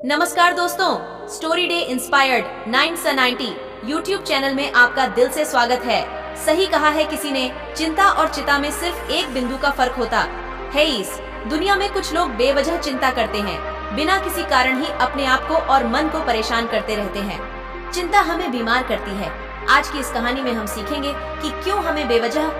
नमस्कार दोस्तों, story day inspired 9 से 90 यूट्यूब चैनल में आपका दिल से स्वागत है। सही कहा है किसी ने, चिंता और चिता में सिर्फ एक बिंदु का फर्क होता है। इस दुनिया में कुछ लोग बेवजह चिंता करते हैं, बिना किसी कारण ही अपने आप को और मन को परेशान करते रहते हैं। चिंता हमें बीमार करती है। आज की इस कहानी में हम सीखेंगे कि क्यों हमें बेवजह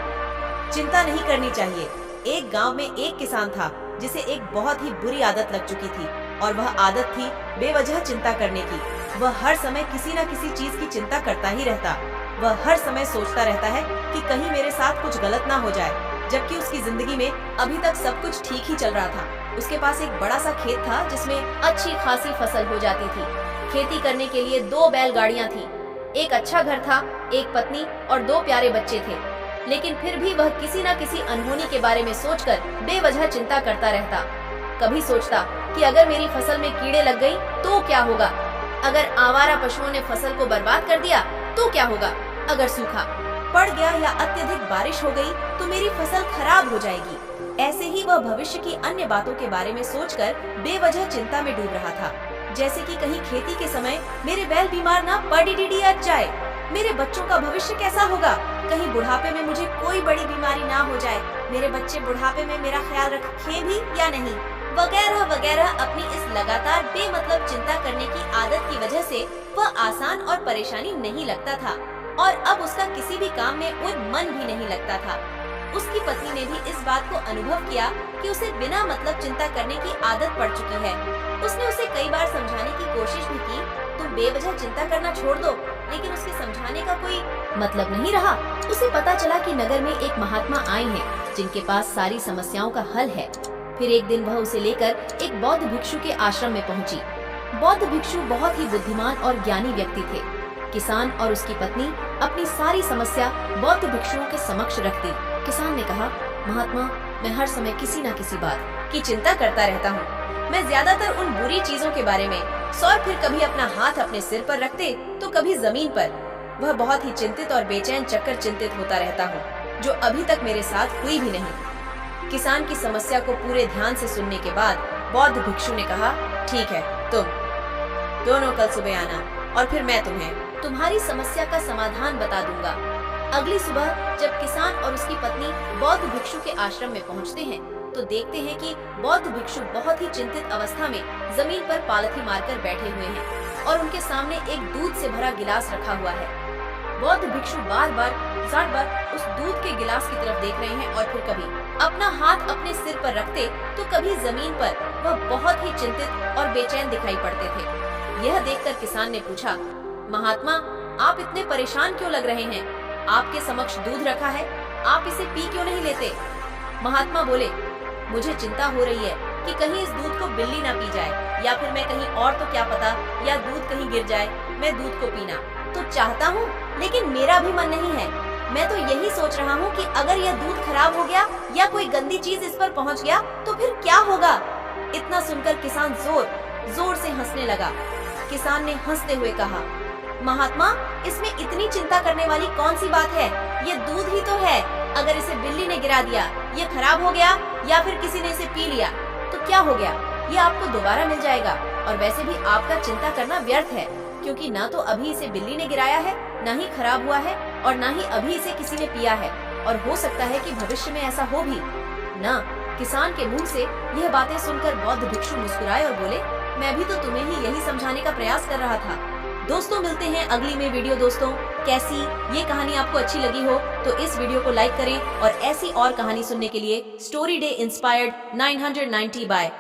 चिंता नहीं करनी चाहिए। एक गांव में एक किसान था जिसे एक बहुत ही बुरी आदत लग चुकी थी और वह आदत थी बेवजह चिंता करने की। वह हर समय किसी न किसी चीज की चिंता करता ही रहता। वह हर समय सोचता रहता है कि कहीं मेरे साथ कुछ गलत ना हो जाए, जबकि उसकी जिंदगी में अभी तक सब कुछ ठीक ही चल रहा था। उसके पास एक बड़ा सा खेत था जिसमें अच्छी खासी फसल हो जाती थी। खेती करने के लिए 2 बैलगाड़ियां थी, एक अच्छा घर था, एक पत्नी और 2 प्यारे बच्चे थे। लेकिन फिर भी वह किसी न किसी अनहोनी के बारे में सोचकर बेवजह चिंता करता रहता। कभी सोचता कि अगर मेरी फसल में कीड़े लग गई तो क्या होगा, अगर आवारा पशुओं ने फसल को बर्बाद कर दिया तो क्या होगा, अगर सूखा पड़ गया या अत्यधिक बारिश हो गई तो मेरी फसल खराब हो जाएगी। ऐसे ही वह भविष्य की अन्य बातों के बारे में सोचकर बेवजह चिंता में डूब रहा था। जैसे कि कहीं खेती के समय मेरे बैल बीमार ना पड़ जाए, मेरे बच्चों का भविष्य कैसा होगा, कहीं बुढ़ापे में मुझे कोई बड़ी बीमारी ना हो जाए, मेरे बच्चे बुढ़ापे में मेरा ख्याल रखें भी या नहीं, वगैरह वगैरह। अपनी इस लगातार बेमतलब चिंता करने की आदत की वजह से वह आसान और परेशानी नहीं लगता था और अब उसका किसी भी काम में कोई मन भी नहीं लगता था। उसकी पत्नी ने भी इस बात को अनुभव किया कि उसे बिना मतलब चिंता करने की आदत पड़ चुकी है। उसने उसे कई बार समझाने की कोशिश भी की, तुम बेवजह चिंता करना छोड़ दो, लेकिन उसके समझाने का कोई मतलब नहीं रहा। उसे पता चला कि नगर में एक महात्मा आए हैं जिनके पास सारी समस्याओं का हल है। फिर एक दिन वह उसे लेकर एक बौद्ध भिक्षु के आश्रम में पहुंची। बौद्ध भिक्षु बहुत ही बुद्धिमान और ज्ञानी व्यक्ति थे। किसान और उसकी पत्नी अपनी सारी समस्या बौद्ध भिक्षुओं के समक्ष रख दी। किसान ने कहा, महात्मा, मैं हर समय किसी न किसी बात की चिंता करता रहता हूँ। मैं ज्यादातर उन बुरी चीजों के बारे में, और फिर कभी अपना हाथ अपने सिर पर रखते तो कभी जमीन पर। वह बहुत ही चिंतित और बेचैन चक्कर चिंतित होता रहता हूँ, जो अभी तक मेरे साथ हुई भी नहीं। किसान की समस्या को पूरे ध्यान से सुनने के बाद बौद्ध भिक्षु ने कहा, ठीक है, तुम दोनों कल सुबह आना और फिर मैं तुम्हें तुम्हारी समस्या का समाधान बता दूंगा। अगली सुबह जब किसान और उसकी पत्नी बौद्ध भिक्षु के आश्रम में पहुंचते हैं तो देखते हैं कि बौद्ध भिक्षु बहुत ही चिंतित अवस्था में जमीन पर पालथी मारकर बैठे हुए हैं और उनके सामने एक दूध से भरा गिलास रखा हुआ है। बौद्ध भिक्षु बार बार उस दूध के गिलास की तरफ देख रहे हैं और फिर कभी अपना हाथ अपने सिर पर रखते तो कभी जमीन पर। वह बहुत ही चिंतित और बेचैन दिखाई पड़ते थे। यह देखकर किसान ने पूछा, महात्मा, आप इतने परेशान क्यों लग रहे हैं? आपके समक्ष दूध रखा है, आप इसे पी क्यों नहीं लेते? महात्मा बोले, मुझे चिंता हो रही है कि कहीं इस दूध को बिल्ली ना पी जाए, या फिर मैं कहीं और तो क्या पता, या दूध कहीं गिर जाए। मैं दूध को पीना तो चाहता हूँ, लेकिन मेरा भी मन नहीं है। मैं तो यही सोच रहा हूँ कि अगर यह दूध खराब हो गया या कोई गंदी चीज इस पर पहुँच गया तो फिर क्या होगा? इतना सुनकर किसान जोर से हंसने लगा। किसान ने हंसते हुए कहा, महात्मा, इसमें इतनी चिंता करने वाली कौन सी बात है? ये दूध ही तो है। अगर इसे बिल्ली ने गिरा दिया, ये खराब हो गया, या फिर किसी ने इसे पी लिया तो क्या हो गया? ये आपको दोबारा मिल जाएगा। और वैसे भी आपका चिंता करना व्यर्थ है, क्योंकि ना तो अभी इसे बिल्ली ने गिराया है, ना ही खराब हुआ है, और ना ही अभी इसे किसी ने पिया है, और हो सकता है कि भविष्य में ऐसा हो भी ना। किसान के मुंह से यह बातें सुनकर बौद्ध भिक्षु मुस्कुराए और बोले, मैं भी तो तुम्हें ही यही समझाने का प्रयास कर रहा था। दोस्तों, मिलते हैं अगली में वीडियो। दोस्तों, कैसी ये कहानी आपको अच्छी लगी हो तो इस वीडियो को लाइक करें और ऐसी और कहानी सुनने के लिए स्टोरी डे इंस्पायर्ड 990 बाय